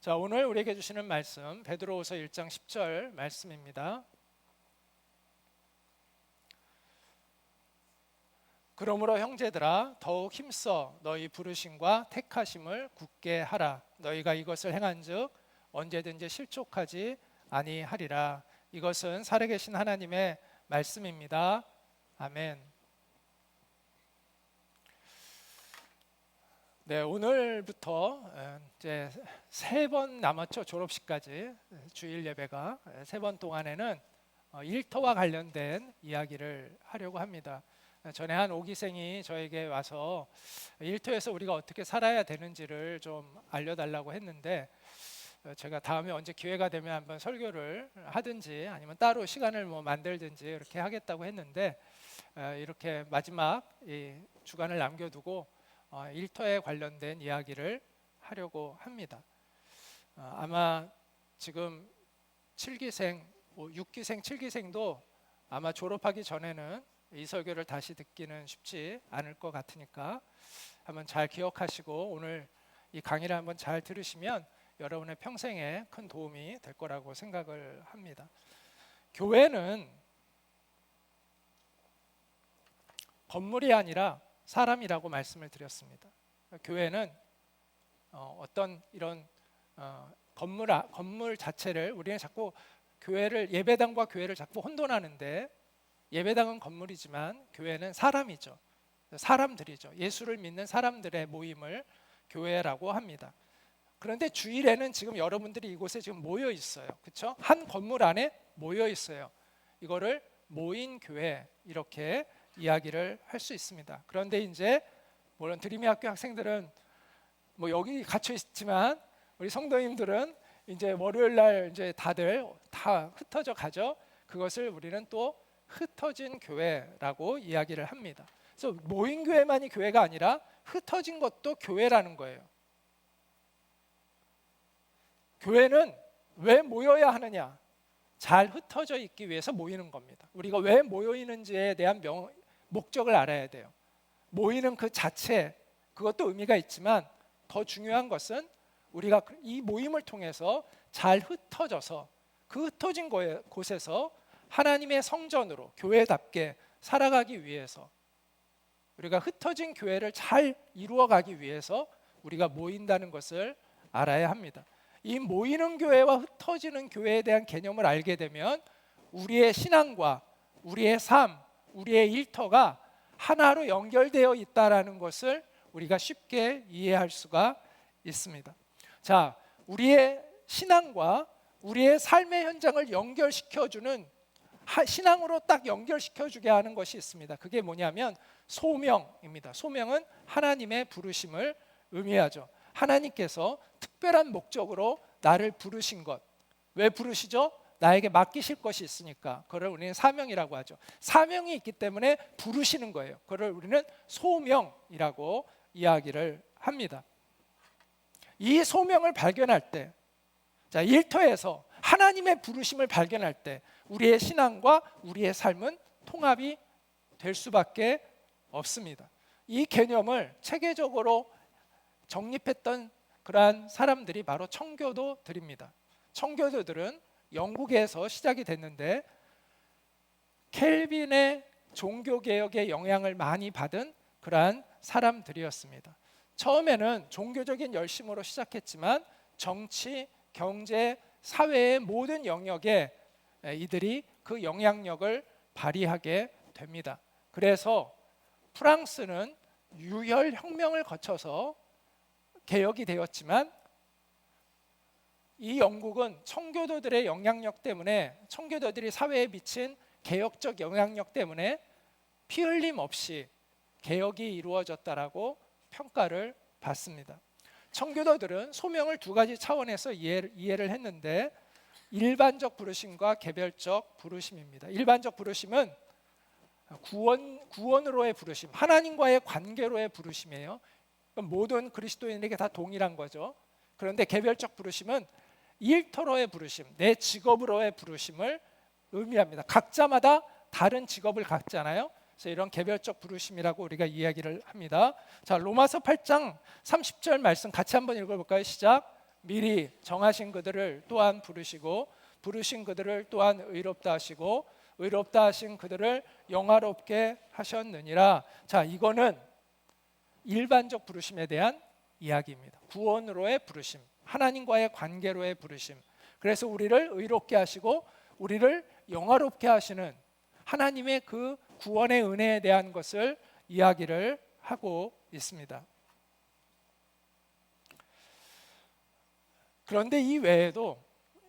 자, 오늘 우리에게 주시는 말씀 베드로후서 1장 10절 말씀입니다. 그러므로 형제들아 더욱 힘써 너희 부르심과 택하심을 굳게 하라. 너희가 이것을 행한즉 언제든지 실족하지 아니하리라. 이것은 살아계신 하나님의 말씀입니다. 아멘. 네, 오늘부터 이제 3번 남았죠. 졸업식까지 주일 예배가 3번 동안에는 일터와 관련된 이야기를 하려고 합니다. 전에 한 5기생이 저에게 와서 일터에서 우리가 어떻게 살아야 되는지를 좀 알려달라고 했는데, 제가 다음에 언제 기회가 되면 한번 설교를 하든지 아니면 따로 시간을 만들든지 이렇게 하겠다고 했는데, 이렇게 마지막 이 주간을 남겨두고 일터에 관련된 이야기를 하려고 합니다. 아마 지금 7기생, 6기생, 7기생도 아마 졸업하기 전에는 이 설교를 다시 듣기는 쉽지 않을 것 같으니까 한번 잘 기억하시고 오늘 이 강의를 한번 잘 들으시면 여러분의 평생에 큰 도움이 될 거라고 생각을 합니다. 교회는 건물이 아니라 사람이라고 말씀을 드렸습니다. 교회는 어떤 이런 건물 자체를 우리는 자꾸 예배당과 교회를 자꾸 혼돈하는데, 예배당은 건물이지만 교회는 사람이죠. 사람들이죠. 예수를 믿는 사람들의 모임을 교회라고 합니다. 그런데 주일에는 지금 여러분들이 이곳에 지금 모여 있어요. 그렇죠? 한 건물 안에 모여 있어요. 이거를 모인 교회 이렇게 이야기를 할 수 있습니다. 그런데 이제 물론 드림의 학교 학생들은 여기 갇혀 있지만 우리 성도님들은 이제 월요일 날 이제 다들 다 흩어져 가죠. 그것을 우리는 또 흩어진 교회라고 이야기를 합니다. 그래서 모인 교회만이 교회가 아니라 흩어진 것도 교회라는 거예요. 교회는 왜 모여야 하느냐? 잘 흩어져 있기 위해서 모이는 겁니다. 우리가 왜 모여 있는지에 대한 목적을 알아야 돼요. 모이는 그 자체, 그것도 의미가 있지만 더 중요한 것은 우리가 이 모임을 통해서 잘 흩어져서 그 흩어진 곳에서 하나님의 성전으로 교회답게 살아가기 위해서, 우리가 흩어진 교회를 잘 이루어가기 위해서 우리가 모인다는 것을 알아야 합니다. 이 모이는 교회와 흩어지는 교회에 대한 개념을 알게 되면 우리의 신앙과 우리의 삶, 우리의 일터가 하나로 연결되어 있다는 것을 우리가 쉽게 이해할 수가 있습니다. 자, 우리의 신앙과 우리의 삶의 현장을 연결시켜주는, 신앙으로 딱 연결시켜주게 하는 것이 있습니다. 그게 뭐냐면 소명입니다. 소명은 하나님의 부르심을 의미하죠. 하나님께서 특별한 목적으로 나를 부르신 것. 왜 부르시죠? 나에게 맡기실 것이 있으니까. 그걸 우리는 사명이라고 하죠. 사명이 있기 때문에 부르시는 거예요. 그걸 우리는 소명이라고 이야기를 합니다. 이 소명을 발견할 때, 자, 일터에서 하나님의 부르심을 발견할 때 우리의 신앙과 우리의 삶은 통합이 될 수밖에 없습니다. 이 개념을 체계적으로 정립했던 그러한 사람들이 바로 청교도들입니다. 청교도들은 영국에서 시작이 됐는데 켈빈의 종교개혁의 영향을 많이 받은 그러한 사람들이었습니다. 처음에는 종교적인 열심으로 시작했지만 정치, 경제, 사회의 모든 영역에 이들이 그 영향력을 발휘하게 됩니다. 그래서 프랑스는 유혈혁명을 거쳐서 개혁이 되었지만 이 영국은 청교도들의 영향력 때문에, 청교도들이 사회에 미친 개혁적 영향력 때문에 피 흘림 없이 개혁이 이루어졌다라고 평가를 받습니다. 청교도들은 소명을 2가지 차원에서 이해를 했는데 일반적 부르심과 개별적 부르심입니다. 일반적 부르심은 구원으로의 부르심, 하나님과의 관계로의 부르심이에요. 모든 그리스도인에게 다 동일한 거죠. 그런데 개별적 부르심은 일터로의 부르심, 내 직업으로의 부르심을 의미합니다. 각자마다 다른 직업을 갖잖아요. 그래서 이런 개별적 부르심이라고 우리가 이야기를 합니다. 자, 로마서 8장 30절 말씀 같이 한번 읽어볼까요? 시작. 미리 정하신 그들을 또한 부르시고 부르신 그들을 또한 의롭다 하시고 의롭다 하신 그들을 영화롭게 하셨느니라. 자, 이거는 일반적 부르심에 대한 이야기입니다. 구원으로의 부르심, 하나님과의 관계로의 부르심. 그래서 우리를 의롭게 하시고 우리를 영화롭게 하시는 하나님의 그 구원의 은혜에 대한 것을 이야기를 하고 있습니다. 그런데 이 외에도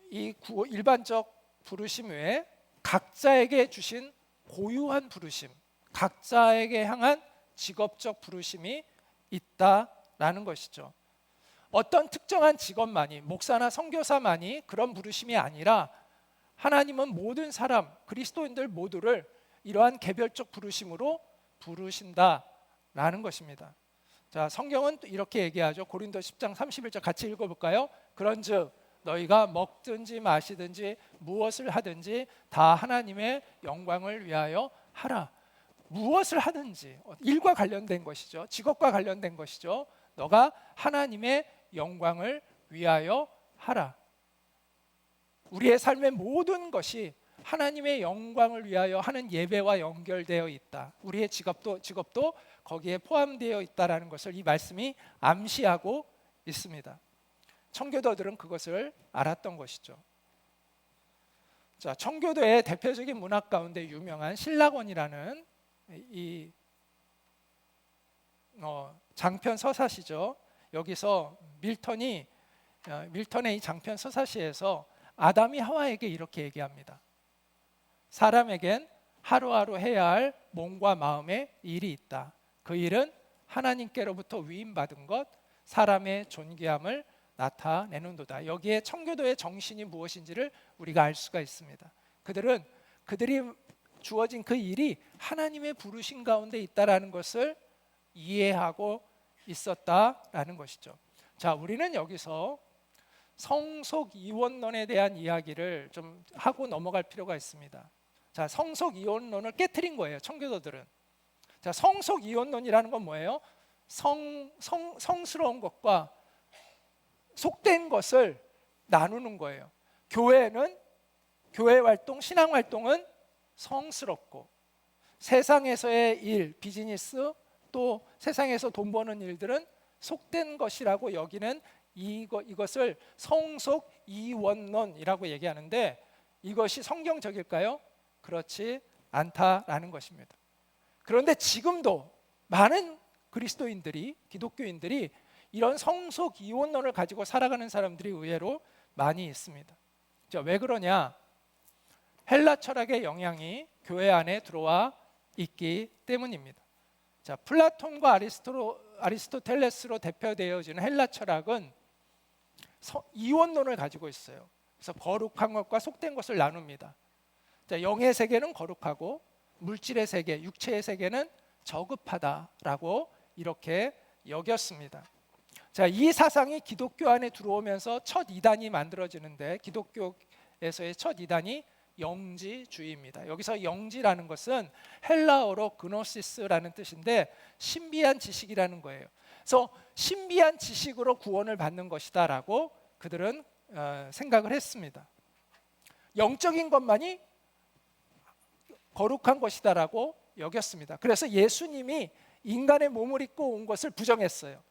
이 일반적 부르심 외에 각자에게 주신 고유한 부르심, 각자에게 향한 직업적 부르심이 있다라는 것이죠. 어떤 특정한 직업만이, 목사나 선교사만이 그런 부르심이 아니라 하나님은 모든 사람, 그리스도인들 모두를 이러한 개별적 부르심으로 부르신다라는 것입니다. 자, 성경은 또 이렇게 얘기하죠. 고린도 10장 31절 같이 읽어볼까요? 그런즉 너희가 먹든지 마시든지 무엇을 하든지 다 하나님의 영광을 위하여 하라. 무엇을 하든지 일과 관련된 것이죠. 직업과 관련된 것이죠. 너가 하나님의 영광을 위하여 하라. 우리의 삶의 모든 것이 하나님의 영광을 위하여 하는 예배와 연결되어 있다. 우리의 직업도 거기에 포함되어 있다라는 것을 이 말씀이 암시하고 있습니다. 청교도들은 그것을 알았던 것이죠. 자, 청교도의 대표적인 문학 가운데 유명한 신라권이라는 이 장편 서사시죠. 여기서 밀턴의 이 장편 서사시에서 아담이 하와에게 이렇게 얘기합니다. 사람에겐 하루하루 해야 할 몸과 마음의 일이 있다. 그 일은 하나님께로부터 위임받은 것, 사람의 존귀함을 나타내는도다. 여기에 청교도의 정신이 무엇인지를 우리가 알 수가 있습니다. 그들이 주어진 그 일이 하나님의 부르심 가운데 있다라는 것을 이해하고 있었다라는 것이죠. 자, 우리는 여기서 성속 이원론에 대한 이야기를 좀 하고 넘어갈 필요가 있습니다. 자, 성속 이원론을 깨트린 거예요, 청교도들은. 자, 성속 이원론이라는 건 뭐예요? 성스러운 것과 속된 것을 나누는 거예요. 교회 활동, 신앙 활동은 성스럽고 세상에서의 일, 비즈니스 또 세상에서 돈 버는 일들은 속된 것이라고 여기는 이것을 성속 이원론이라고 얘기하는데 이것이 성경적일까요? 그렇지 않다라는 것입니다. 그런데 지금도 많은 그리스도인들이, 기독교인들이 이런 성속 이원론을 가지고 살아가는 사람들이 의외로 많이 있습니다. 자, 왜 그러냐? 헬라 철학의 영향이 교회 안에 들어와 있기 때문입니다. 자, 플라톤과 아리스토텔레스로 대표되어지는 헬라 철학은 이원론을 가지고 있어요. 그래서 거룩한 것과 속된 것을 나눕니다. 자, 영의 세계는 거룩하고 물질의 세계, 육체의 세계는 저급하다라고 이렇게 여겼습니다. 자, 이 사상이 기독교 안에 들어오면서 첫 이단이 만들어지는데 기독교에서의 첫 이단이 영지주의입니다. 여기서 영지라는 것은 헬라어로 그노시스라는 뜻인데 신비한 지식이라는 거예요. 그래서 신비한 지식으로 구원을 받는 것이다라고 그들은 생각을 했습니다. 영적인 것만이 거룩한 것이다라고 여겼습니다. 그래서 예수님이 인간의 몸을 입고 온 것을 부정했어요.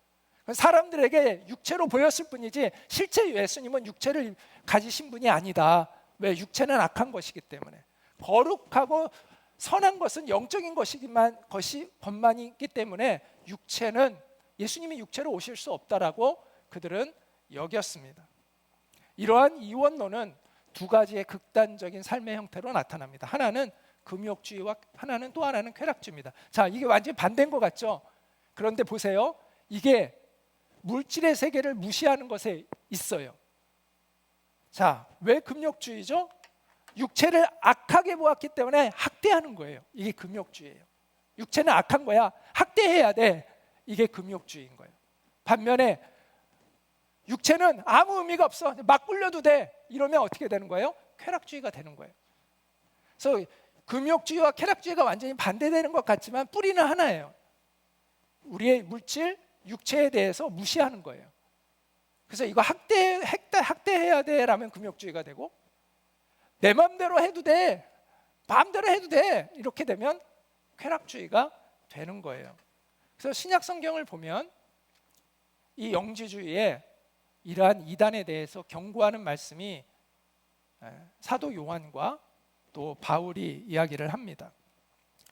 사람들에게 육체로 보였을 뿐이지 실제 예수님은 육체를 가지신 분이 아니다. 왜? 육체는 악한 것이기 때문에. 거룩하고 선한 것은 영적인 것만이 있기 때문에 예수님이 육체로 오실 수 없다라고 그들은 여겼습니다. 이러한 이원론은 두 가지의 극단적인 삶의 형태로 나타납니다. 하나는 금욕주의와 또 하나는 쾌락주의입니다. 자, 이게 완전히 반대인 것 같죠? 그런데 보세요. 이게 물질의 세계를 무시하는 것에 있어요. 자, 왜 금욕주의죠? 육체를 악하게 보았기 때문에 학대하는 거예요. 이게 금욕주의예요. 육체는 악한 거야. 학대해야 돼. 이게 금욕주의인 거예요. 반면에 육체는 아무 의미가 없어. 막 굴려도 돼. 이러면 어떻게 되는 거예요? 쾌락주의가 되는 거예요. 그래서 금욕주의와 쾌락주의가 완전히 반대되는 것 같지만 뿌리는 하나예요. 우리의 물질, 육체에 대해서 무시하는 거예요. 그래서 이거 학대해야 돼라면 금욕주의가 되고, 내 마음대로 해도 돼, 마음대로 해도 돼, 이렇게 되면 쾌락주의가 되는 거예요. 그래서 신약 성경을 보면 이 영지주의의 이러한 이단에 대해서 경고하는 말씀이 사도 요한과 또 바울이 이야기를 합니다.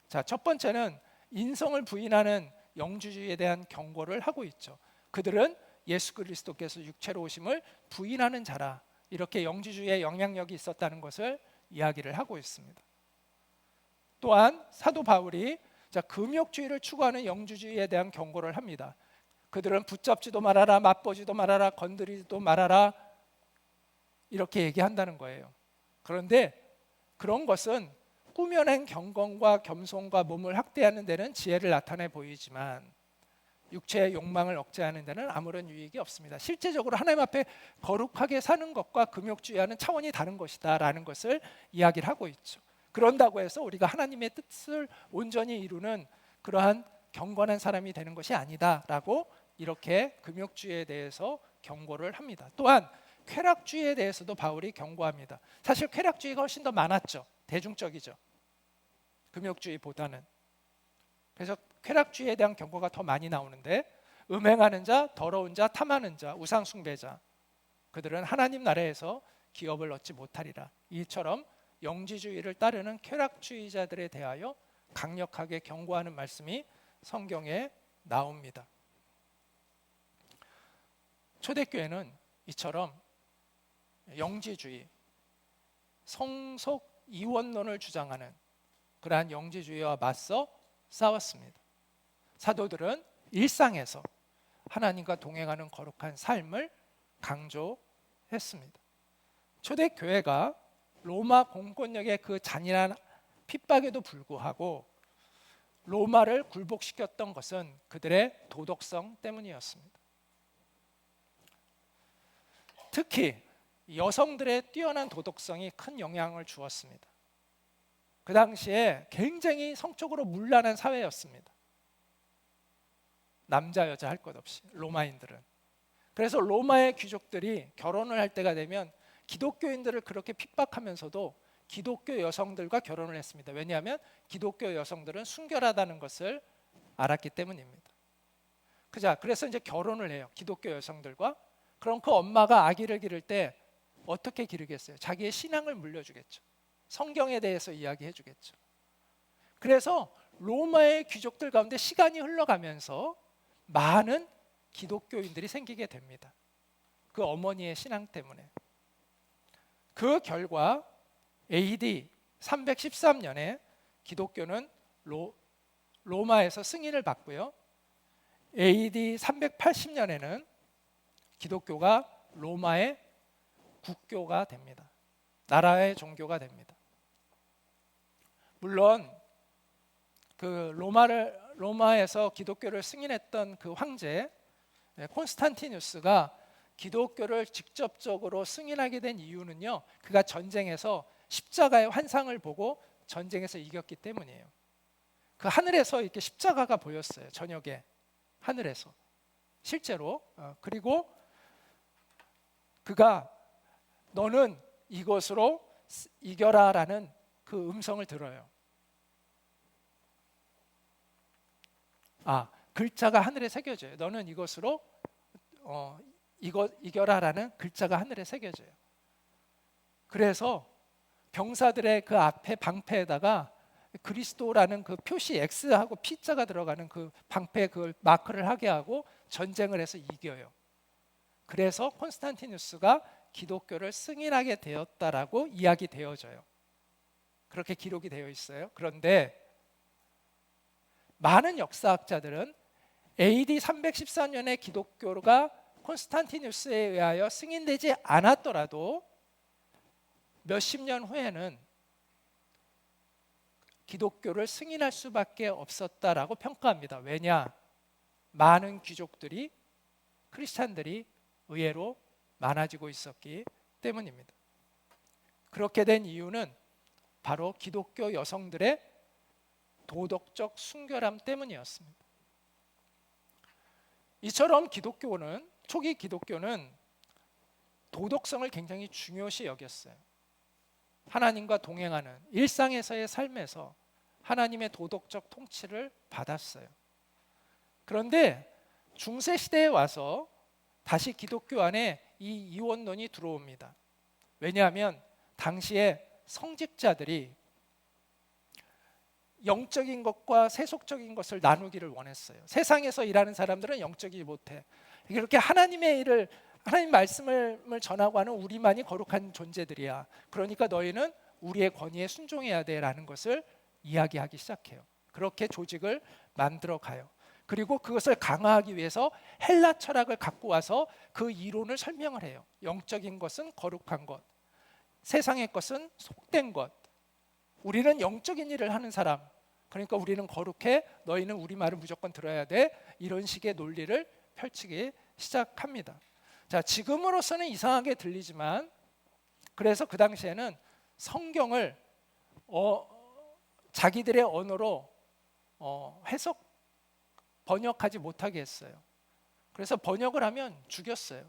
자, 첫 번째는 인성을 부인하는 영지주의에 대한 경고를 하고 있죠. 그들은 예수 그리스도께서 육체로 오심을 부인하는 자라, 이렇게 영지주의에 영향력이 있었다는 것을 이야기를 하고 있습니다. 또한 사도 바울이 금욕주의를 추구하는 영지주의에 대한 경고를 합니다. 그들은 붙잡지도 말아라, 맛보지도 말아라, 건드리지도 말아라, 이렇게 얘기한다는 거예요. 그런데 그런 것은 꾸며낸 경건과 겸손과 몸을 학대하는 데는 지혜를 나타내 보이지만 육체의 욕망을 억제하는 데는 아무런 유익이 없습니다. 실제적으로 하나님 앞에 거룩하게 사는 것과 금욕주의와는 차원이 다른 것이다 라는 것을 이야기를 하고 있죠. 그런다고 해서 우리가 하나님의 뜻을 온전히 이루는 그러한 경건한 사람이 되는 것이 아니다 라고 이렇게 금욕주의에 대해서 경고를 합니다. 또한 쾌락주의에 대해서도 바울이 경고합니다. 사실 쾌락주의가 훨씬 더 많았죠. 대중적이죠, 금욕주의보다는. 그래서 쾌락주의에 대한 경고가 더 많이 나오는데, 음행하는 자, 더러운 자, 탐하는 자, 우상숭배자, 그들은 하나님 나라에서 기업을 얻지 못하리라. 이처럼 영지주의를 따르는 쾌락주의자들에 대하여 강력하게 경고하는 말씀이 성경에 나옵니다. 초대교회는 이처럼 영지주의, 성속 이원론을 주장하는 그러한 영지주의와 맞서 싸웠습니다. 사도들은 일상에서 하나님과 동행하는 거룩한 삶을 강조했습니다. 초대교회가 로마 공권력의 그 잔인한 핍박에도 불구하고 로마를 굴복시켰던 것은 그들의 도덕성 때문이었습니다. 특히 여성들의 뛰어난 도덕성이 큰 영향을 주었습니다. 그 당시에 굉장히 성적으로 문란한 사회였습니다. 남자 여자 할 것 없이 로마인들은. 그래서 로마의 귀족들이 결혼을 할 때가 되면 기독교인들을 그렇게 핍박하면서도 기독교 여성들과 결혼을 했습니다. 왜냐하면 기독교 여성들은 순결하다는 것을 알았기 때문입니다. 그래서 이제 결혼을 해요, 기독교 여성들과. 그럼 그 엄마가 아기를 기를 때 어떻게 기르겠어요? 자기의 신앙을 물려주겠죠. 성경에 대해서 이야기해 주겠죠. 그래서 로마의 귀족들 가운데 시간이 흘러가면서 많은 기독교인들이 생기게 됩니다. 그 어머니의 신앙 때문에. 그 결과 AD 313년에 기독교는 로마에서 승인을 받고요. AD 380년에는 기독교가 로마의 국교가 됩니다. 나라의 종교가 됩니다. 물론 그 로마에서 기독교를 승인했던 그 황제 콘스탄티누스가 기독교를 직접적으로 승인하게 된 이유는요, 그가 전쟁에서 십자가의 환상을 보고 전쟁에서 이겼기 때문이에요. 그 하늘에서 이렇게 십자가가 보였어요, 저녁에 하늘에서 실제로. 그리고 그가 너는 이것으로 이겨라라는 그 음성을 들어요. 글자가 하늘에 새겨져요. 너는 이것으로 이겨라라는 글자가 하늘에 새겨져요. 그래서 병사들의 그 앞에 방패에다가 그리스도라는 그 표시 X하고 P자가 들어가는 그 방패 그 마크를 하게 하고 전쟁을 해서 이겨요. 그래서 콘스탄티누스가 기독교를 승인하게 되었다라고 이야기되어져요. 그렇게 기록이 되어 있어요. 그런데 많은 역사학자들은 AD 314년에 기독교가 콘스탄티누스에 의하여 승인되지 않았더라도 몇십 년 후에는 기독교를 승인할 수밖에 없었다라고 평가합니다. 왜냐? 많은 귀족들이, 크리스찬들이 의외로 많아지고 있었기 때문입니다. 그렇게 된 이유는 바로 기독교 여성들의 도덕적 순결함 때문이었습니다. 이처럼 초기 기독교는 도덕성을 굉장히 중요시 여겼어요. 하나님과 동행하는 일상에서의 삶에서 하나님의 도덕적 통치를 받았어요. 그런데 중세 시대에 와서 다시 기독교 안에 이 이원론이 들어옵니다. 왜냐하면 당시에 성직자들이 영적인 것과 세속적인 것을 나누기를 원했어요. 세상에서 일하는 사람들은 영적이지 못해. 이렇게 하나님의 일을, 하나님 말씀을 전하고 하는 우리만이 거룩한 존재들이야. 그러니까 너희는 우리의 권위에 순종해야 돼라는 것을 이야기하기 시작해요. 그렇게 조직을 만들어 가요. 그리고 그것을 강화하기 위해서 헬라 철학을 갖고 와서 그 이론을 설명을 해요. 영적인 것은 거룩한 것, 세상의 것은 속된 것. 우리는 영적인 일을 하는 사람, 그러니까 우리는 거룩해, 너희는 우리 말을 무조건 들어야 돼. 이런 식의 논리를 펼치기 시작합니다. 자, 지금으로서는 이상하게 들리지만, 그래서 그 당시에는 성경을 자기들의 언어로 번역하지 못하게 했어요. 그래서 번역을 하면 죽였어요.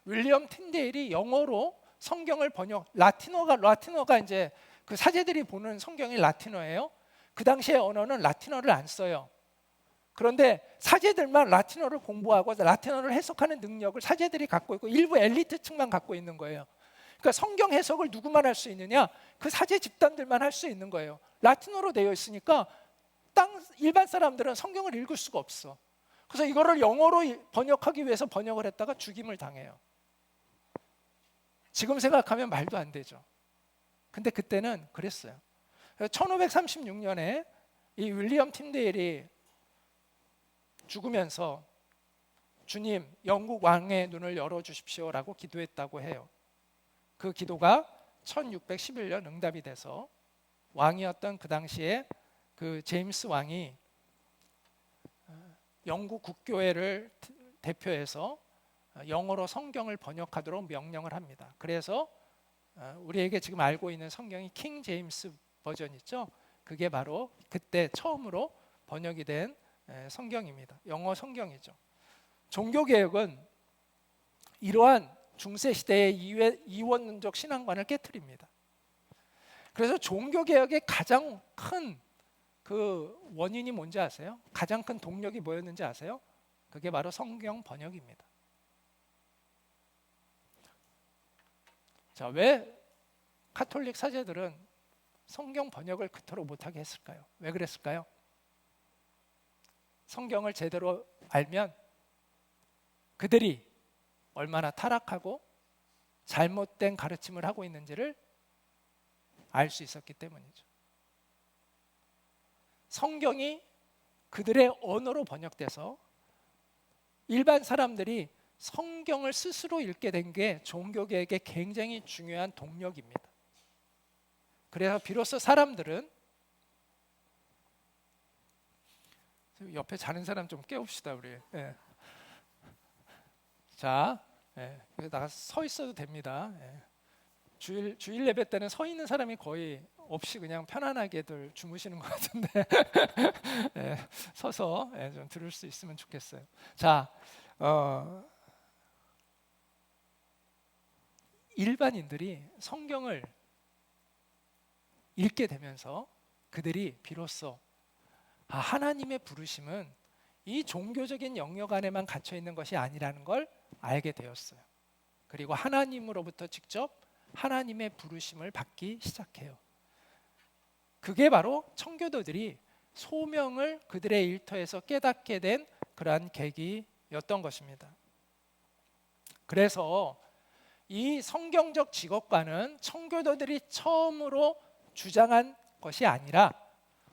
윌리엄 틴데일이 영어로 성경을 라틴어가 이제 그 사제들이 보는 성경이 라틴어예요. 그 당시의 언어는 라틴어를 안 써요. 그런데 사제들만 라틴어를 공부하고 라틴어를 해석하는 능력을 사제들이 갖고 있고 일부 엘리트층만 갖고 있는 거예요. 그러니까 성경 해석을 누구만 할 수 있느냐? 그 사제 집단들만 할 수 있는 거예요. 라틴어로 되어 있으니까 일반 사람들은 성경을 읽을 수가 없어. 그래서 이거를 영어로 번역하기 위해서 번역을 했다가 죽임을 당해요. 지금 생각하면 말도 안 되죠. 근데 그때는 그랬어요. 1536년에 이 윌리엄 틴데일이 죽으면서 주님, 영국 왕의 눈을 열어주십시오라고 기도했다고 해요. 그 기도가 1611년 응답이 돼서 왕이었던 그 당시에 그 제임스 왕이 영국 국교회를 대표해서 영어로 성경을 번역하도록 명령을 합니다. 그래서 우리에게 지금 알고 있는 성경이 킹 제임스 버전 있죠? 그게 바로 그때 처음으로 번역이 된 성경입니다. 영어 성경이죠. 종교개혁은 이러한 중세시대의 이원론적 신앙관을 깨트립니다. 그래서 종교개혁의 가장 큰 그 원인이 뭔지 아세요? 가장 큰 동력이 뭐였는지 아세요? 그게 바로 성경 번역입니다. 자, 왜 가톨릭 사제들은 성경 번역을 그토록 못하게 했을까요? 왜 그랬을까요? 성경을 제대로 알면 그들이 얼마나 타락하고 잘못된 가르침을 하고 있는지를 알 수 있었기 때문이죠. 성경이 그들의 언어로 번역돼서 일반 사람들이 성경을 스스로 읽게 된 게 종교개혁의 굉장히 중요한 동력입니다. 그래서 비로소 사람들은, 옆에 자는 사람 좀 깨웁시다 우리. 예. 자, 나가서 서 있어도 됩니다. 주일 예배 때는 서 있는 사람이 거의 없이 그냥 편안하게들 주무시는 것 같은데 서서 좀 들을 수 있으면 좋겠어요. 자, 일반인들이 성경을 읽게 되면서 그들이 비로소 하나님의 부르심은 이 종교적인 영역 안에만 갇혀 있는 것이 아니라는 걸 알게 되었어요. 그리고 하나님으로부터 직접 하나님의 부르심을 받기 시작해요. 그게 바로 청교도들이 소명을 그들의 일터에서 깨닫게 된 그러한 계기였던 것입니다. 그래서 이 성경적 직업관은 청교도들이 처음으로 주장한 것이 아니라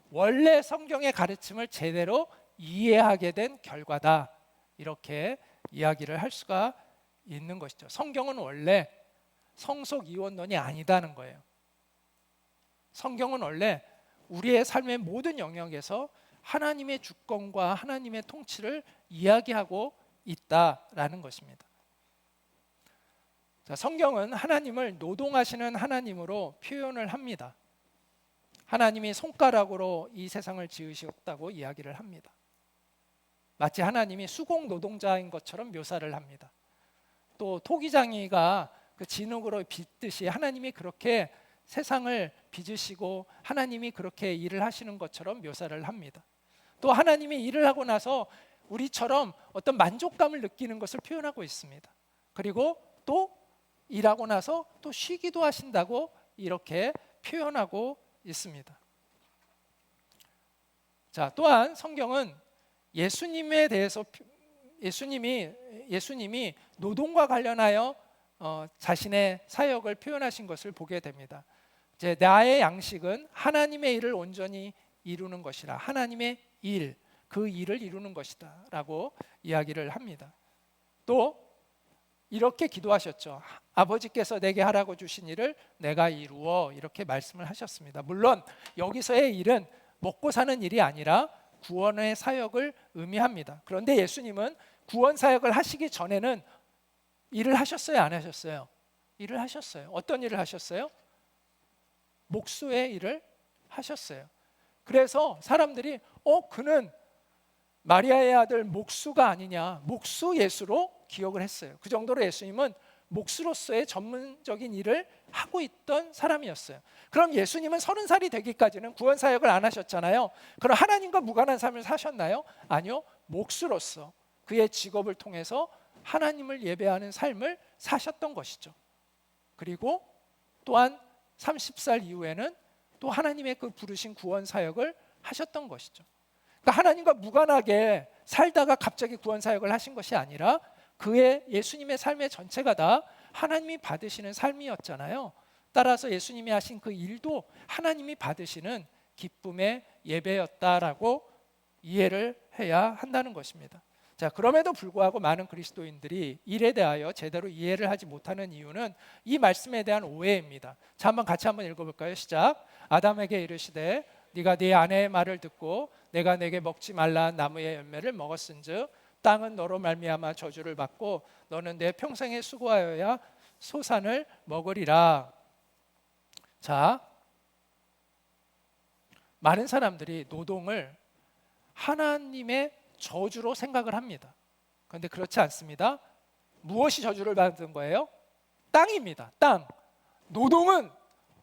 원래 성경의 가르침을 제대로 이해하게 된 결과다, 이렇게 이야기를 할 수가 있는 것이죠. 성경은 원래 성속 이원론이 아니다는 거예요. 성경은 원래 우리의 삶의 모든 영역에서 하나님의 주권과 하나님의 통치를 이야기하고 있다라는 것입니다. 자, 성경은 하나님을 노동하시는 하나님으로 표현을 합니다. 하나님이 손가락으로 이 세상을 지으셨다고 이야기를 합니다. 마치 하나님이 수공 노동자인 것처럼 묘사를 합니다. 또 토기장이가 그 진흙으로 빚듯이 하나님이 그렇게 세상을 빚으시고 하나님이 그렇게 일을 하시는 것처럼 묘사를 합니다. 또 하나님이 일을 하고 나서 우리처럼 어떤 만족감을 느끼는 것을 표현하고 있습니다. 그리고 또 일하고 나서 또 쉬기도 하신다고 이렇게 표현하고 있습니다. 자, 또한 성경은 예수님에 대해서 예수님이 노동과 관련하여 자신의 사역을 표현하신 것을 보게 됩니다. 이제 나의 양식은 하나님의 일을 온전히 이루는 것이라, 하나님의 일, 그 일을 이루는 것이다 라고 이야기를 합니다. 또 이렇게 기도하셨죠. 아버지께서 내게 하라고 주신 일을 내가 이루어, 이렇게 말씀을 하셨습니다. 물론 여기서의 일은 먹고 사는 일이 아니라 구원의 사역을 의미합니다. 그런데 예수님은 구원 사역을 하시기 전에는 일을 하셨어요, 안 하셨어요? 일을 하셨어요. 어떤 일을 하셨어요? 목수의 일을 하셨어요. 그래서 사람들이 그는 마리아의 아들 목수가 아니냐, 목수 예수로 기억을 했어요. 그 정도로 예수님은 목수로서의 전문적인 일을 하고 있던 사람이었어요. 그럼 예수님은 30살이 되기까지는 구원 사역을 안 하셨잖아요. 그럼 하나님과 무관한 삶을 사셨나요? 아니요. 목수로서 그의 직업을 통해서 하나님을 예배하는 삶을 사셨던 것이죠. 그리고 또한 30살 이후에는 또 하나님의 그 부르신 구원 사역을 하셨던 것이죠. 그러니까 하나님과 무관하게 살다가 갑자기 구원 사역을 하신 것이 아니라 그의 예수님의 삶의 전체가 다 하나님이 받으시는 삶이었잖아요. 따라서 예수님이 하신 그 일도 하나님이 받으시는 기쁨의 예배였다라고 이해를 해야 한다는 것입니다. 자, 그럼에도 불구하고 많은 그리스도인들이 일에 대하여 제대로 이해를 하지 못하는 이유는 이 말씀에 대한 오해입니다. 자, 같이 한번 읽어볼까요? 시작. 아담에게 이르시되 네가 네 아내의 말을 듣고 내가 내게 먹지 말라 한 나무의 열매를 먹었은즉 땅은 너로 말미암아 저주를 받고 너는 내 평생에 수고하여야 소산을 먹으리라. 자, 많은 사람들이 노동을 하나님의 저주로 생각을 합니다. 그런데 그렇지 않습니다. 무엇이 저주를 받은 거예요? 땅입니다. 땅. 노동은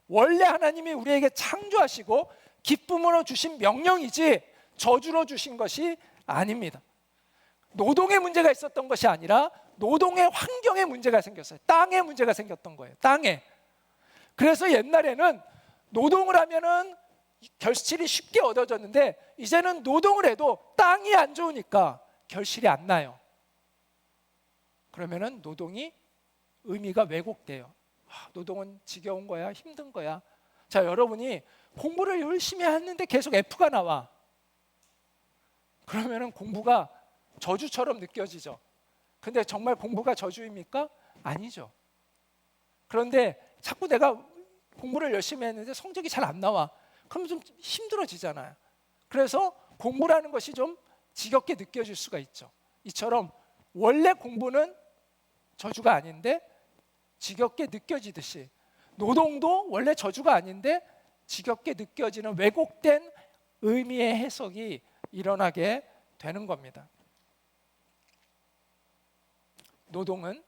원래 하나님이 우리에게 창조하시고 기쁨으로 주신 명령이지 저주로 주신 것이 아닙니다. 노동에 문제가 있었던 것이 아니라 노동의 환경에 문제가 생겼어요. 땅에 문제가 생겼던 거예요. 땅에. 그래서 옛날에는 노동을 하면은 결실이 쉽게 얻어졌는데 이제는 노동을 해도 땅이 안 좋으니까 결실이 안 나요. 그러면은 노동이 의미가 왜곡돼요. 노동은 지겨운 거야, 힘든 거야. 자, 여러분이 공부를 열심히 하는데 계속 F가 나와. 그러면은 공부가 저주처럼 느껴지죠. 근데 정말 공부가 저주입니까? 아니죠. 그런데 자꾸 내가 공부를 열심히 했는데 성적이 잘 안 나와. 그럼 좀 힘들어지잖아요. 그래서 공부라는 것이 좀 지겹게 느껴질 수가 있죠. 이처럼 원래 공부는 저주가 아닌데 지겹게 느껴지듯이 노동도 원래 저주가 아닌데 지겹게 느껴지는 왜곡된 의미의 해석이 일어나게 되는 겁니다. 노동은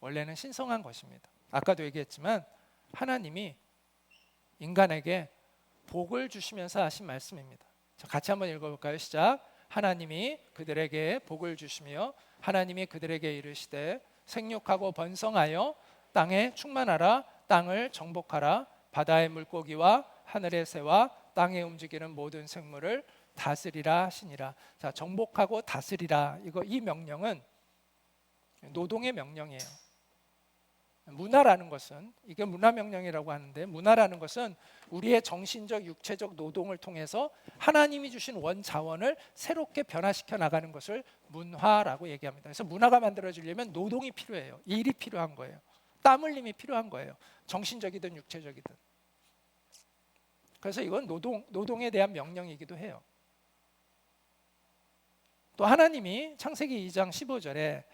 원래는 신성한 것입니다. 아까도 얘기했지만 하나님이 인간에게 복을 주시면서 하신 말씀입니다. 자, 같이 한번 읽어볼까요? 시작. 하나님이 그들에게 복을 주시며 하나님이 그들에게 이르시되 생육하고 번성하여 땅에 충만하라. 땅을 정복하라. 바다의 물고기와 하늘의 새와 땅에 움직이는 모든 생물을 다스리라 하시니라. 자, 정복하고 다스리라. 이 명령은 노동의 명령이에요. 문화라는 것은, 이게 문화 명령이라고 하는데, 문화라는 것은 우리의 정신적, 육체적 노동을 통해서 하나님이 주신 원 자원을 새롭게 변화시켜 나가는 것을 문화라고 얘기합니다. 그래서 문화가 만들어지려면 노동이 필요해요. 일이 필요한 거예요. 땀 흘림이 필요한 거예요. 정신적이든 육체적이든. 그래서 이건 노동에 대한 명령이기도 해요. 또 하나님이 창세기 2장 15절에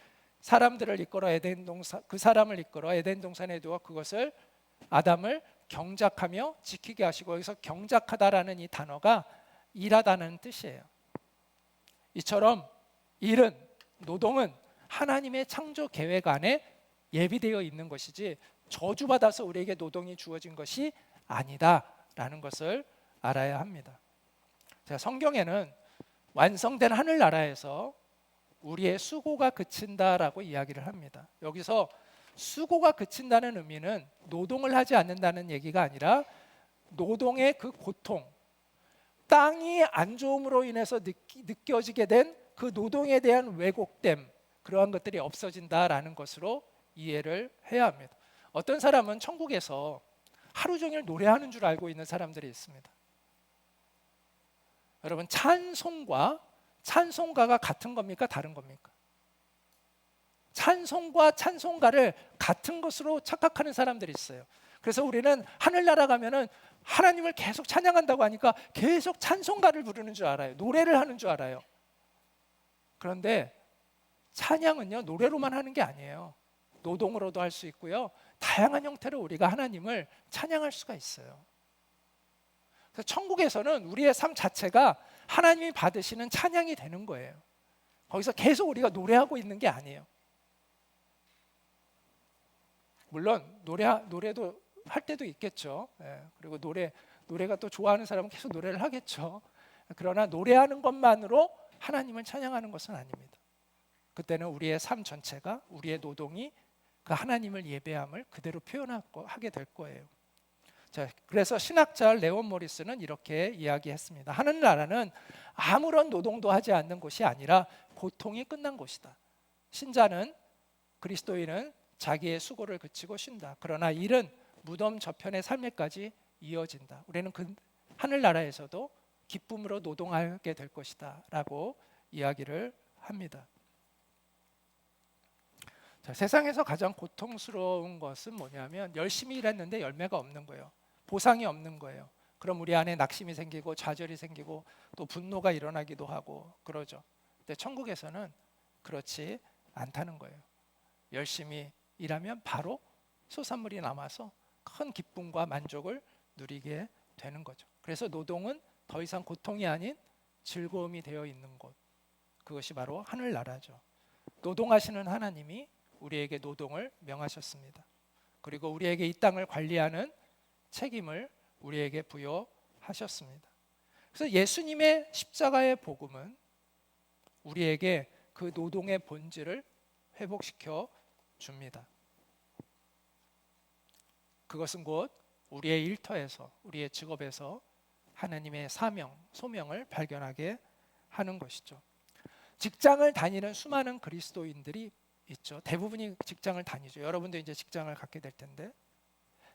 사람들을 이끌어 그 사람을 이끌어 에덴 동산에 두어 그것을 아담을 경작하며 지키게 하시고, 여기서 경작하다라는 이 단어가 일하다는 뜻이에요. 이처럼 일은, 노동은 하나님의 창조 계획 안에 예비되어 있는 것이지 저주받아서 우리에게 노동이 주어진 것이 아니다라는 것을 알아야 합니다. 자, 성경에는 완성된 하늘나라에서 우리의 수고가 그친다라고 이야기를 합니다. 여기서 수고가 그친다는 의미는 노동을 하지 않는다는 얘기가 아니라 노동의 그 고통, 땅이 안 좋음으로 인해서 느껴지게 된 그 노동에 대한 왜곡됨, 그러한 것들이 없어진다라는 것으로 이해를 해야 합니다. 어떤 사람은 천국에서 하루 종일 노래하는 줄 알고 있는 사람들이 있습니다. 여러분, 찬송과 찬송가가 같은 겁니까? 다른 겁니까? 찬송과 찬송가를 같은 것으로 착각하는 사람들이 있어요. 그래서 우리는 하늘나라 가면은 하나님을 계속 찬양한다고 하니까 계속 찬송가를 부르는 줄 알아요. 노래를 하는 줄 알아요. 그런데 찬양은요, 노래로만 하는 게 아니에요. 노동으로도 할 수 있고요, 다양한 형태로 우리가 하나님을 찬양할 수가 있어요. 그래서 천국에서는 우리의 삶 자체가 하나님이 받으시는 찬양이 되는 거예요. 거기서 계속 우리가 노래하고 있는 게 아니에요. 물론 노래도 할 때도 있겠죠. 그리고 노래가 또 좋아하는 사람은 계속 노래를 하겠죠. 그러나 노래하는 것만으로 하나님을 찬양하는 것은 아닙니다. 그때는 우리의 삶 전체가, 우리의 노동이 그 하나님을 예배함을 그대로 표현하게 될 거예요. 자, 그래서 신학자 레온 모리스는 이렇게 이야기했습니다. 하늘나라는 아무런 노동도 하지 않는 곳이 아니라 고통이 끝난 곳이다. 신자는, 그리스도인은 자기의 수고를 그치고 쉰다. 그러나 일은 무덤 저편의 삶에까지 이어진다. 우리는 그 하늘나라에서도 기쁨으로 노동하게 될 것이다 라고 이야기를 합니다. 자, 세상에서 가장 고통스러운 것은 뭐냐면 열심히 일했는데 열매가 없는 거예요. 보상이 없는 거예요. 그럼 우리 안에 낙심이 생기고 좌절이 생기고 또 분노가 일어나기도 하고 그러죠. 근데 천국에서는 그렇지 않다는 거예요. 열심히 일하면 바로 소산물이 남아서 큰 기쁨과 만족을 누리게 되는 거죠. 그래서 노동은 더 이상 고통이 아닌 즐거움이 되어 있는 곳, 그것이 바로 하늘나라죠. 노동하시는 하나님이 우리에게 노동을 명하셨습니다. 그리고 우리에게 이 땅을 관리하는 책임을 우리에게 부여하셨습니다. 그래서 예수님의 십자가의 복음은 우리에게 그 노동의 본질을 회복시켜 줍니다. 그것은 곧 우리의 일터에서, 우리의 직업에서 하나님의 사명, 소명을 발견하게 하는 것이죠. 직장을 다니는 수많은 그리스도인들이 있죠. 대부분이 직장을 다니죠. 여러분도 이제 직장을 갖게 될 텐데,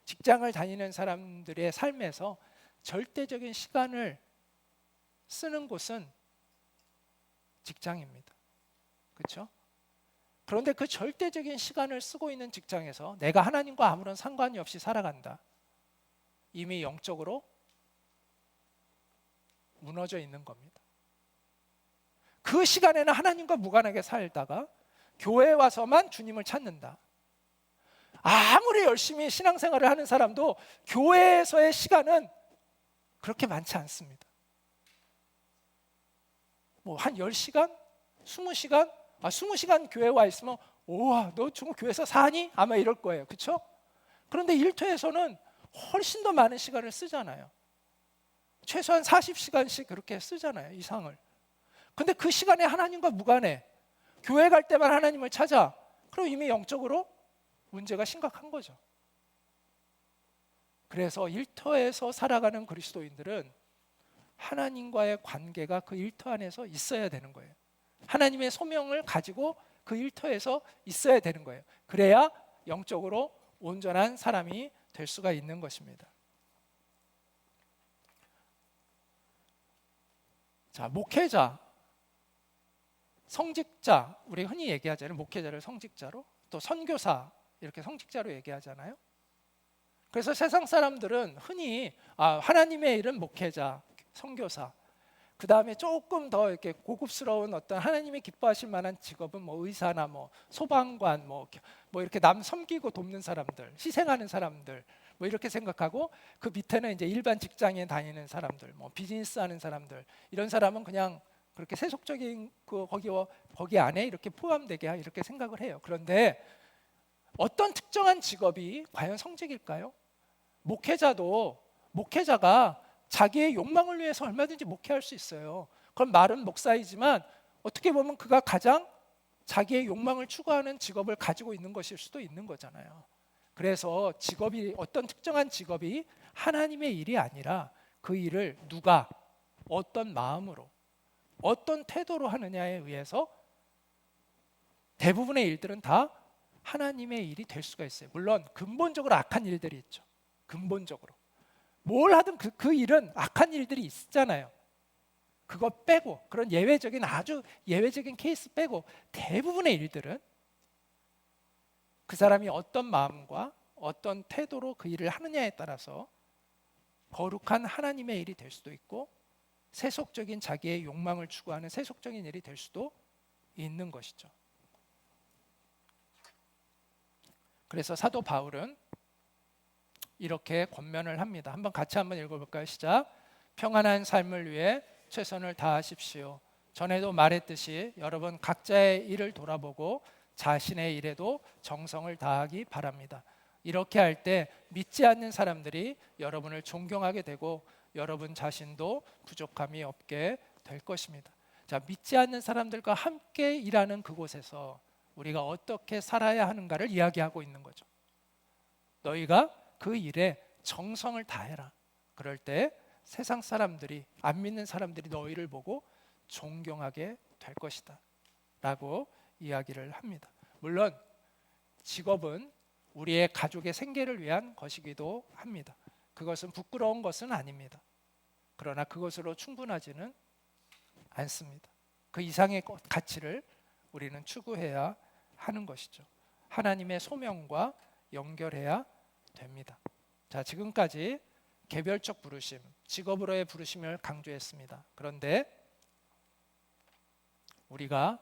직장을 다니는 사람들의 삶에서 절대적인 시간을 쓰는 곳은 직장입니다. 그렇죠? 그런데 그 절대적인 시간을 쓰고 있는 직장에서 내가 하나님과 아무런 상관이 없이 살아간다. 이미 영적으로 무너져 있는 겁니다. 그 시간에는 하나님과 무관하게 살다가 교회에 와서만 주님을 찾는다. 아무리 열심히 신앙생활을 하는 사람도 교회에서의 시간은 그렇게 많지 않습니다. 뭐 한 10시간? 20시간? 20시간 교회에 와 있으면 우와, 너 지금 교회에서 사니? 아마 이럴 거예요. 그렇죠? 그런데 일터에서는 훨씬 더 많은 시간을 쓰잖아요. 최소한 40시간씩 그렇게 쓰잖아요, 이상을. 근데 그 시간에 하나님과 무관해. 교회 갈 때만 하나님을 찾아. 그럼 이미 영적으로 문제가 심각한 거죠. 그래서 일터에서 살아가는 그리스도인들은 하나님과의 관계가 그 일터 안에서 있어야 되는 거예요. 하나님의 소명을 가지고 그 일터에서 있어야 되는 거예요. 그래야 영적으로 온전한 사람이 될 수가 있는 것입니다. 자, 목회자, 성직자, 우리 흔히 얘기하잖아요. 목회자를 성직자로, 또 선교사 이렇게 성직자로 얘기하잖아요. 그래서 세상 사람들은 흔히 하나님의 일은 목회자, 선교사, 그 다음에 조금 더 이렇게 고급스러운 어떤 하나님이 기뻐하실 만한 직업은 뭐 의사나 뭐 소방관, 뭐 이렇게 남 섬기고 돕는 사람들, 희생하는 사람들, 뭐 이렇게 생각하고, 그 밑에는 이제 일반 직장에 다니는 사람들, 뭐 비즈니스 하는 사람들, 이런 사람은 그냥 그렇게 세속적인 거기 안에 이렇게 포함되게 이렇게 생각을 해요. 그런데 어떤 특정한 직업이 과연 성직일까요? 목회자가 자기의 욕망을 위해서 얼마든지 목회할 수 있어요. 그럼 말은 목사이지만 어떻게 보면 그가 가장 자기의 욕망을 추구하는 직업을 가지고 있는 것일 수도 있는 거잖아요. 그래서 어떤 특정한 직업이 하나님의 일이 아니라 그 일을 누가 어떤 마음으로 어떤 태도로 하느냐에 의해서 대부분의 일들은 다 하나님의 일이 될 수가 있어요. 물론 근본적으로 악한 일들이 있죠. 근본적으로 뭘 하든 그 일은 악한 일들이 있잖아요. 그거 빼고, 그런 아주 예외적인 케이스 빼고 대부분의 일들은 그 사람이 어떤 마음과 어떤 태도로 그 일을 하느냐에 따라서 거룩한 하나님의 일이 될 수도 있고 세속적인 자기의 욕망을 추구하는 세속적인 일이 될 수도 있는 것이죠. 그래서 사도 바울은 이렇게 권면을 합니다. 같이 읽어볼까요? 시작. 평안한 삶을 위해 최선을 다하십시오. 전에도 말했듯이 여러분 각자의 일을 돌아보고 자신의 일에도 정성을 다하기 바랍니다. 이렇게 할 때 믿지 않는 사람들이 여러분을 존경하게 되고 여러분 자신도 부족함이 없게 될 것입니다. 자, 믿지 않는 사람들과 함께 일하는 그곳에서 우리가 어떻게 살아야 하는가를 이야기하고 있는 거죠. 너희가 그 일에 정성을 다해라. 그럴 때 세상 사람들이, 안 믿는 사람들이 너희를 보고 존경하게 될 것이다 라고 이야기를 합니다. 물론 직업은 우리의 가족의 생계를 위한 것이기도 합니다. 그것은 부끄러운 것은 아닙니다. 그러나 그것으로 충분하지는 않습니다. 그 이상의 가치를 우리는 추구해야 하는 것이죠. 하나님의 소명과 연결해야 됩니다. 자, 지금까지 개별적 부르심, 직업으로의 부르심을 강조했습니다. 그런데 우리가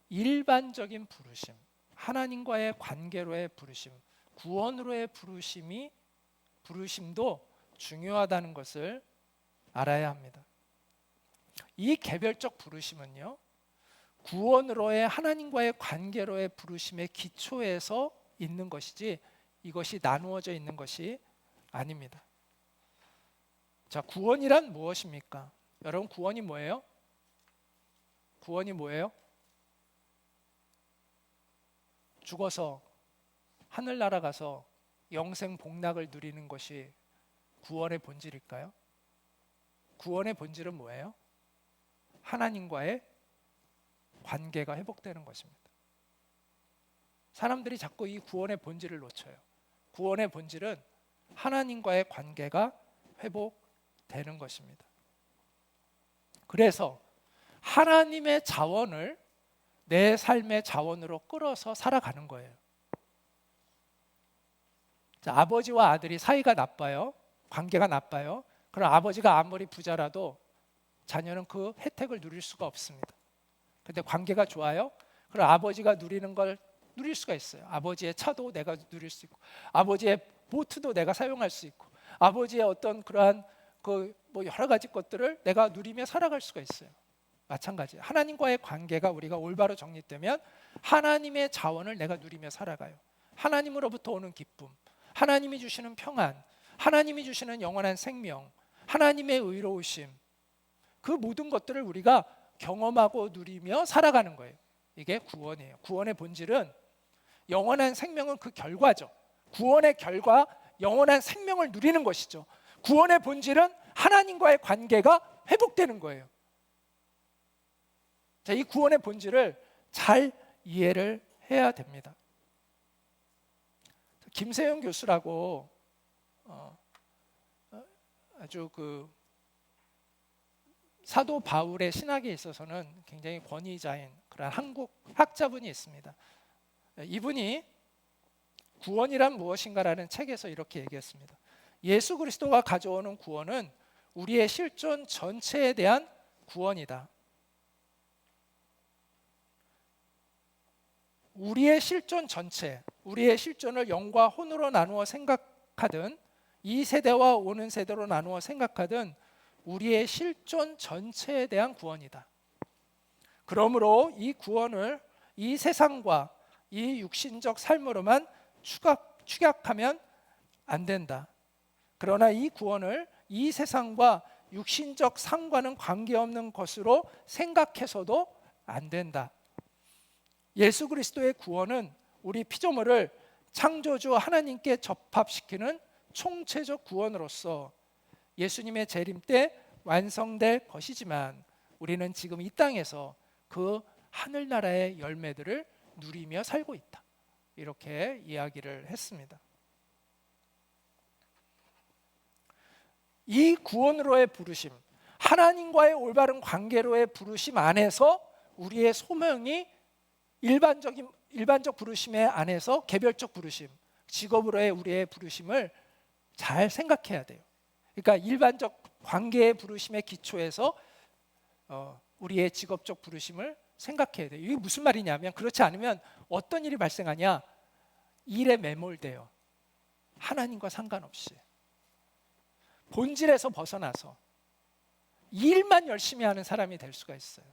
일반적인 부르심, 하나님과의 관계로의 부르심, 구원으로의 부르심도 중요하다는 것을 알아야 합니다. 이 개별적 부르심은요, 구원으로의 하나님과의 관계로의 부르심의 기초에서 있는 것이지 이것이 나누어져 있는 것이 아닙니다. 자, 구원이란 무엇입니까? 여러분, 구원이 뭐예요? 구원이 뭐예요? 죽어서 하늘 날아가서 영생 복락을 누리는 것이 구원의 본질일까요? 구원의 본질은 뭐예요? 하나님과의 관계가 회복되는 것입니다. 사람들이 자꾸 이 구원의 본질을 놓쳐요. 구원의 본질은 하나님과의 관계가 회복되는 것입니다. 그래서 하나님의 자원을 내 삶의 자원으로 끌어서 살아가는 거예요. 자, 아버지와 아들이 사이가 나빠요. 관계가 나빠요. 그럼 아버지가 아무리 부자라도 자녀는 그 혜택을 누릴 수가 없습니다. 근데 관계가 좋아요? 그럼 아버지가 누리는 걸 누릴 수가 있어요. 아버지의 차도 내가 누릴 수 있고, 아버지의 보트도 내가 사용할 수 있고, 아버지의 어떤 그러한 여러 가지 것들을 내가 누리며 살아갈 수가 있어요. 마찬가지. 하나님과의 관계가 우리가 올바로 정립되면 하나님의 자원을 내가 누리며 살아가요. 하나님으로부터 오는 기쁨, 하나님이 주시는 평안, 하나님이 주시는 영원한 생명, 하나님의 의로우심, 그 모든 것들을 우리가 경험하고 누리며 살아가는 거예요. 이게 구원이에요. 구원의 본질은 영원한 생명은 그 결과죠. 구원의 결과, 영원한 생명을 누리는 것이죠. 구원의 본질은 하나님과의 관계가 회복되는 거예요. 자, 이 구원의 본질을 잘 이해를 해야 됩니다. 김세영 교수라고 아주 사도 바울의 신학에 있어서는 굉장히 권위자인 그런 한국 학자분이 있습니다. 이분이 구원이란 무엇인가라는 책에서 이렇게 얘기했습니다. 예수 그리스도가 가져오는 구원은 우리의 실존 전체에 대한 구원이다. 우리의 실존 전체, 우리의 실존을 영과 혼으로 나누어 생각하든 이 세대와 오는 세대로 나누어 생각하든 우리의 실존 전체에 대한 구원이다. 그러므로 이 구원을 이 세상과 이 육신적 삶으로만 축약하면 안 된다. 그러나 이 구원을 이 세상과 육신적 상과는 관계없는 것으로 생각해서도 안 된다. 예수 그리스도의 구원은 우리 피조물을 창조주 하나님께 접합시키는 총체적 구원으로서 예수님의 재림 때 완성될 것이지만 우리는 지금 이 땅에서 그 하늘나라의 열매들을 누리며 살고 있다. 이렇게 이야기를 했습니다. 이 구원으로의 부르심, 하나님과의 올바른 관계로의 부르심 안에서 우리의 소명이 일반적 부르심의 안에서 개별적 부르심, 직업으로의 우리의 부르심을 잘 생각해야 돼요. 그러니까 일반적 관계의 부르심의 기초에서 우리의 직업적 부르심을 생각해야 돼요. 이게 무슨 말이냐면, 그렇지 않으면 어떤 일이 발생하냐? 일에 매몰돼요. 하나님과 상관없이 본질에서 벗어나서 일만 열심히 하는 사람이 될 수가 있어요.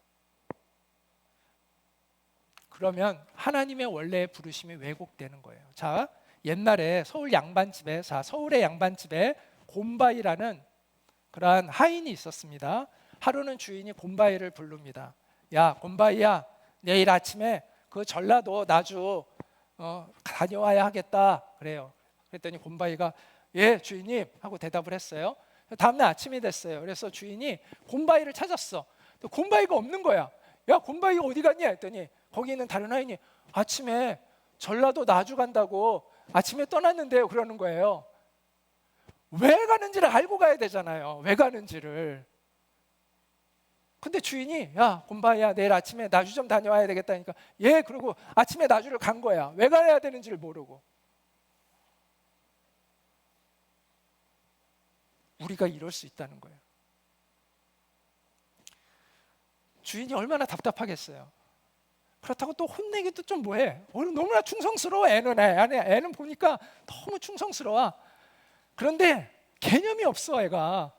그러면 하나님의 원래의 부르심이 왜곡되는 거예요. 자, 옛날에 서울의 양반집에 곰바이라는 그러한 하인이 있었습니다. 하루는 주인이 곰바이를 부릅니다. 야, 곰바이야, 내일 아침에 그 전라도 나주 다녀와야 하겠다 그래요. 그랬더니 곰바이가 예 주인님 하고 대답을 했어요. 다음날 아침이 됐어요. 그래서 주인이 곰바이를 찾았어. 곰바이가 없는 거야. 야, 곰바이가 어디 갔냐 했더니 거기 있는 다른 하인이 아침에 전라도 나주 간다고 아침에 떠났는데요 그러는 거예요. 왜 가는지를 알고 가야 되잖아요. 왜 가는지를. 근데 주인이 야, 곰바이야, 내일 아침에 나주 좀 다녀와야 되겠다니까 예, 그러고 아침에 나주를 간 거야. 왜 가야 되는지를 모르고. 우리가 이럴 수 있다는 거예요. 주인이 얼마나 답답하겠어요. 그렇다고 또 혼내기도 좀 뭐해. 너무나 충성스러워. 애는 보니까 너무 충성스러워. 그런데 개념이 없어. 애가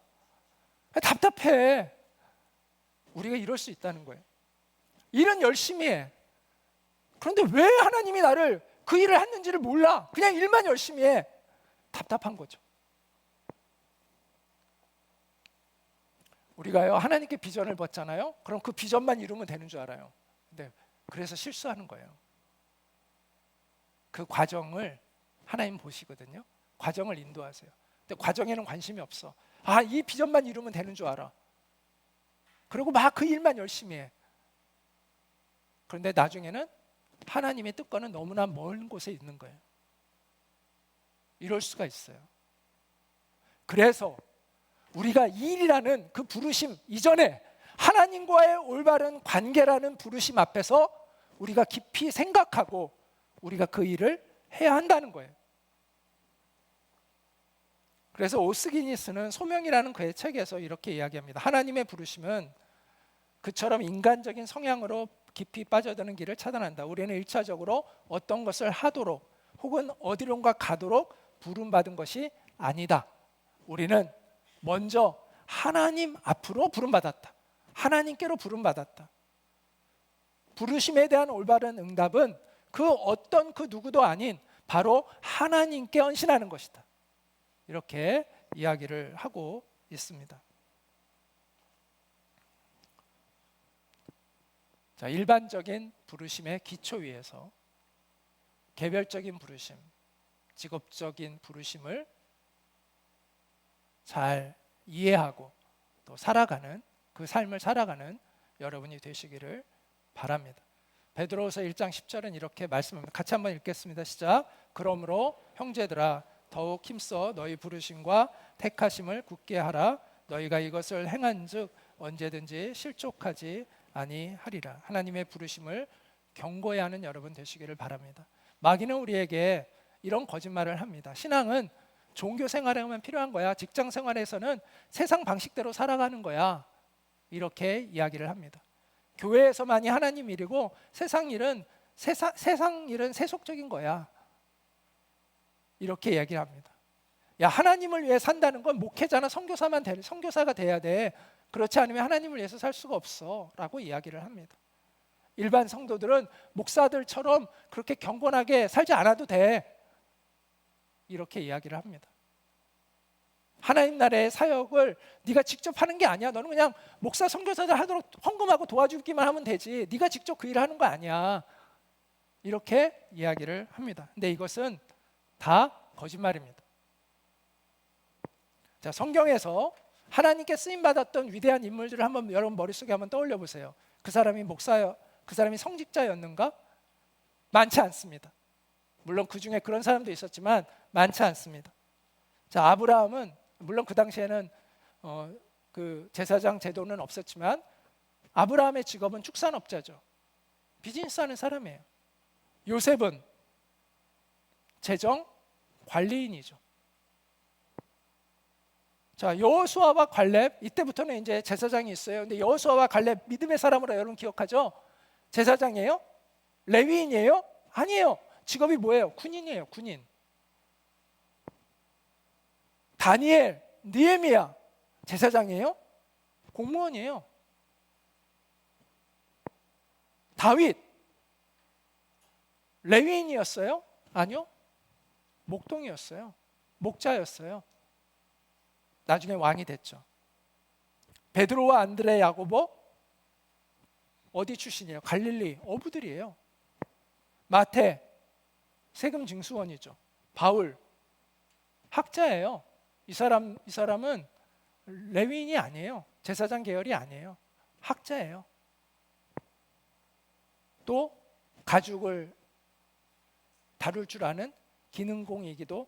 답답해. 우리가 이럴 수 있다는 거예요. 일은 열심히 해. 그런데 왜 하나님이 나를 그 일을 했는지를 몰라. 그냥 일만 열심히 해. 답답한 거죠. 우리가요 하나님께 비전을 받잖아요. 그럼 그 비전만 이루면 되는 줄 알아요. 근데 그래서 실수하는 거예요. 그 과정을 하나님 보시거든요. 과정을 인도하세요. 근데 과정에는 관심이 없어. 이 비전만 이루면 되는 줄 알아. 그리고 막 그 일만 열심히 해. 그런데 나중에는 하나님의 뜻과는 너무나 먼 곳에 있는 거예요. 이럴 수가 있어요. 그래서 우리가 일이라는 그 부르심 이전에 하나님과의 올바른 관계라는 부르심 앞에서 우리가 깊이 생각하고 우리가 그 일을 해야 한다는 거예요. 그래서 오스기니스는 소명이라는 그의 책에서 이렇게 이야기합니다. 하나님의 부르심은 그처럼 인간적인 성향으로 깊이 빠져드는 길을 차단한다. 우리는 1차적으로 어떤 것을 하도록 혹은 어디론가 가도록 부름받은 것이 아니다. 우리는 먼저 하나님 앞으로 부름받았다. 하나님께로 부름받았다. 부르심에 대한 올바른 응답은 그 어떤 그 누구도 아닌 바로 하나님께 헌신하는 것이다. 이렇게 이야기를 하고 있습니다. 자, 일반적인 부르심의 기초 위에서 개별적인 부르심, 직업적인 부르심을 잘 이해하고 또 살아가는 그 삶을 살아가는 여러분이 되시기를 바랍니다. 베드로후서 1장 10절은 이렇게 말씀합니다. 같이 한번 읽겠습니다. 시작. 그러므로 형제들아 더욱 힘써 너희 부르심과 택하심을 굳게 하라. 너희가 이것을 행한즉 언제든지 실족하지 아니하리라. 하나님의 부르심을 경고해야 하는 여러분 되시기를 바랍니다. 마귀는 우리에게 이런 거짓말을 합니다. 신앙은 종교 생활에만 필요한 거야. 직장 생활에서는 세상 방식대로 살아가는 거야. 이렇게 이야기를 합니다. 교회에서만이 하나님 일이고 세상 일은 세속적인 거야. 이렇게 이야기를 합니다. 야, 하나님을 위해 산다는 건 목회자나 선교사가 돼야 돼. 그렇지 않으면 하나님을 위해서 살 수가 없어 라고 이야기를 합니다. 일반 성도들은 목사들처럼 그렇게 경건하게 살지 않아도 돼. 이렇게 이야기를 합니다. 하나님 나라의 사역을 네가 직접 하는 게 아니야. 너는 그냥 목사 선교사들 하도록 헌금하고 도와주기만 하면 되지. 네가 직접 그 일을 하는 거 아니야. 이렇게 이야기를 합니다. 근데 이것은 다 거짓말입니다. 자, 성경에서 하나님께 쓰임 받았던 위대한 인물들을 한번 여러분 머릿속에 한번 떠올려 보세요. 그 사람이 목사요, 그 사람이 성직자였는가? 많지 않습니다. 물론 그 중에 그런 사람도 있었지만 많지 않습니다. 자, 아브라함은 물론 그 당시에는 그 제사장 제도는 없었지만 아브라함의 직업은 축산업자죠. 비즈니스 하는 사람이에요. 요셉은 재정 관리인이죠. 자, 여호수아와 갈렙, 이때부터는 이제 제사장이 있어요. 근데 여호수아와 갈렙 믿음의 사람으로 여러분 기억하죠? 제사장이에요? 레위인이에요? 아니에요. 직업이 뭐예요? 군인이에요. 군인. 다니엘, 느헤미야 제사장이에요? 공무원이에요. 다윗 레위인이었어요? 아니요. 목동이었어요. 목자였어요. 나중에 왕이 됐죠. 베드로와 안드레, 야고보 어디 출신이에요? 갈릴리 어부들이에요. 마태 세금 징수원이죠. 바울 학자예요. 이 사람은 레위인이 아니에요. 제사장 계열이 아니에요. 학자예요. 또 가죽을 다룰 줄 아는 기능공이기도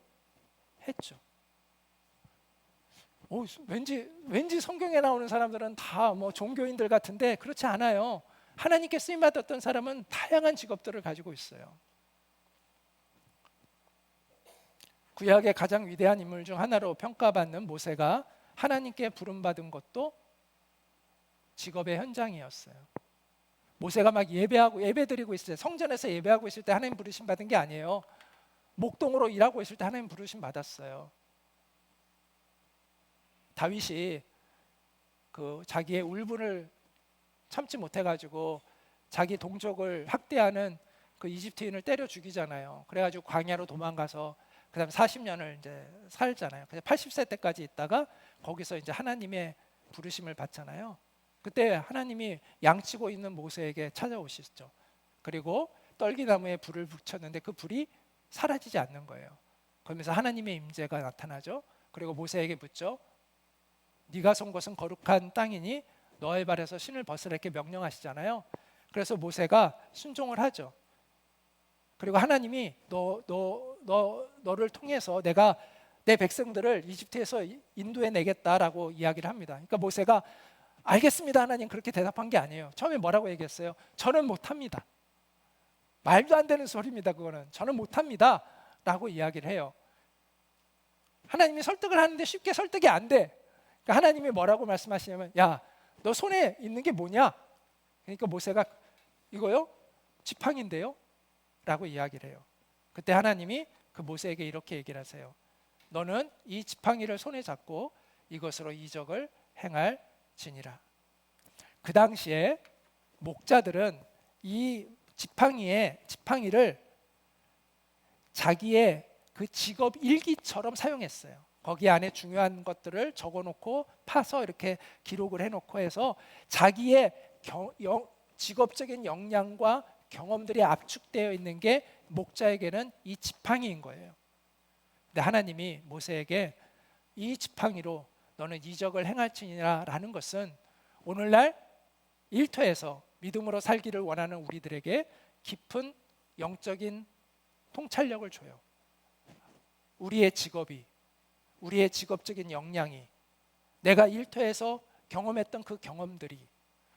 했죠. 왠지 성경에 나오는 사람들은 다 뭐 종교인들 같은데 그렇지 않아요. 하나님께 쓰임 받았던 사람은 다양한 직업들을 가지고 있어요. 구약의 가장 위대한 인물 중 하나로 평가받는 모세가 하나님께 부름받은 것도 직업의 현장이었어요. 모세가 막 예배드리고 있을 때, 성전에서 예배하고 있을 때 하나님 부르심 받은 게 아니에요. 목동으로 일하고 있을 때 하나님 부르심 받았어요. 다윗이 그 자기의 울분을 참지 못해가지고 자기 동족을 학대하는 그 이집트인을 때려 죽이잖아요. 그래가지고 광야로 도망가서 그다음에 40년을 이제 살잖아요. 그래서 80세 때까지 있다가 거기서 이제 하나님의 부르심을 받잖아요. 그때 하나님이 양치고 있는 모세에게 찾아오시죠. 그리고 떨기나무에 불을 붙였는데 그 불이 사라지지 않는 거예요. 그러면서 하나님의 임재가 나타나죠. 그리고 모세에게 묻죠. 네가 선 곳은 거룩한 땅이니 너의 발에서 신을 벗으라 이렇게 명령하시잖아요. 그래서 모세가 순종을 하죠. 그리고 하나님이 너를 통해서 내가 내 백성들을 이집트에서 인도해 내겠다라고 이야기를 합니다. 그러니까 모세가 알겠습니다 하나님 그렇게 대답한 게 아니에요. 처음에 뭐라고 얘기했어요? 저는 못합니다. 말도 안 되는 소리입니다. 그거는 저는 못합니다 라고 이야기를 해요. 하나님이 설득을 하는데 쉽게 설득이 안 돼. 그러니까 하나님이 뭐라고 말씀하시냐면 야, 너 손에 있는 게 뭐냐? 그러니까 모세가 이거요? 지팡인데요? 라고 이야기를 해요. 그때 하나님이 그 모세에게 이렇게 얘기를 하세요. 너는 이 지팡이를 손에 잡고 이것으로 이적을 행할지니라. 그 당시에 목자들은 이 지팡이를 자기의 그 직업 일기처럼 사용했어요. 거기 안에 중요한 것들을 적어놓고 파서 이렇게 기록을 해놓고 해서 자기의 직업적인 역량과 경험들이 압축되어 있는 게 목자에게는 이 지팡이인 거예요. 근데 하나님이 모세에게 이 지팡이로 너는 이적을 행할지니라 라는 것은 오늘날 일터에서 믿음으로 살기를 원하는 우리들에게 깊은 영적인 통찰력을 줘요. 우리의 직업이, 우리의 직업적인 역량이, 내가 일터에서 경험했던 그 경험들이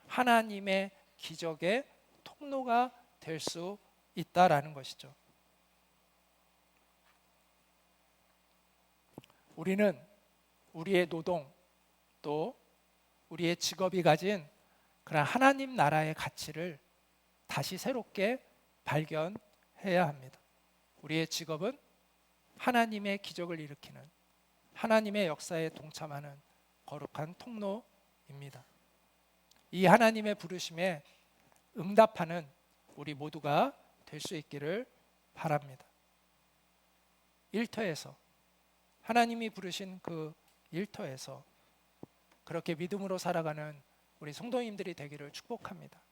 하나님의 기적의 통로가 될 수 있다라는 것이죠. 우리는 우리의 노동 또 우리의 직업이 가진 그런 하나님 나라의 가치를 다시 새롭게 발견해야 합니다. 우리의 직업은 하나님의 기적을 일으키는, 하나님의 역사에 동참하는 거룩한 통로입니다. 이 하나님의 부르심에 응답하는 우리 모두가 될 수 있기를 바랍니다. 일터에서 하나님이 부르신 그 일터에서 그렇게 믿음으로 살아가는 우리 성도님들이 되기를 축복합니다.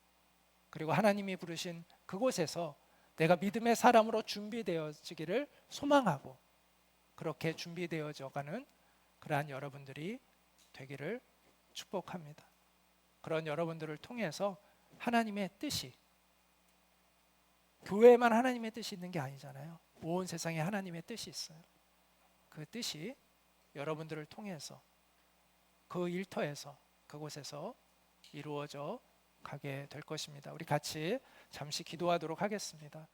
그리고 하나님이 부르신 그곳에서 내가 믿음의 사람으로 준비되어지기를 소망하고 그렇게 준비되어져가는 그러한 여러분들이 되기를 축복합니다. 그런 여러분들을 통해서 하나님의 뜻이, 교회에만 하나님의 뜻이 있는 게 아니잖아요. 온 세상에 하나님의 뜻이 있어요. 그 뜻이 여러분들을 통해서 그 일터에서 그곳에서 이루어져 가게 될 것입니다. 우리 같이 잠시 기도하도록 하겠습니다.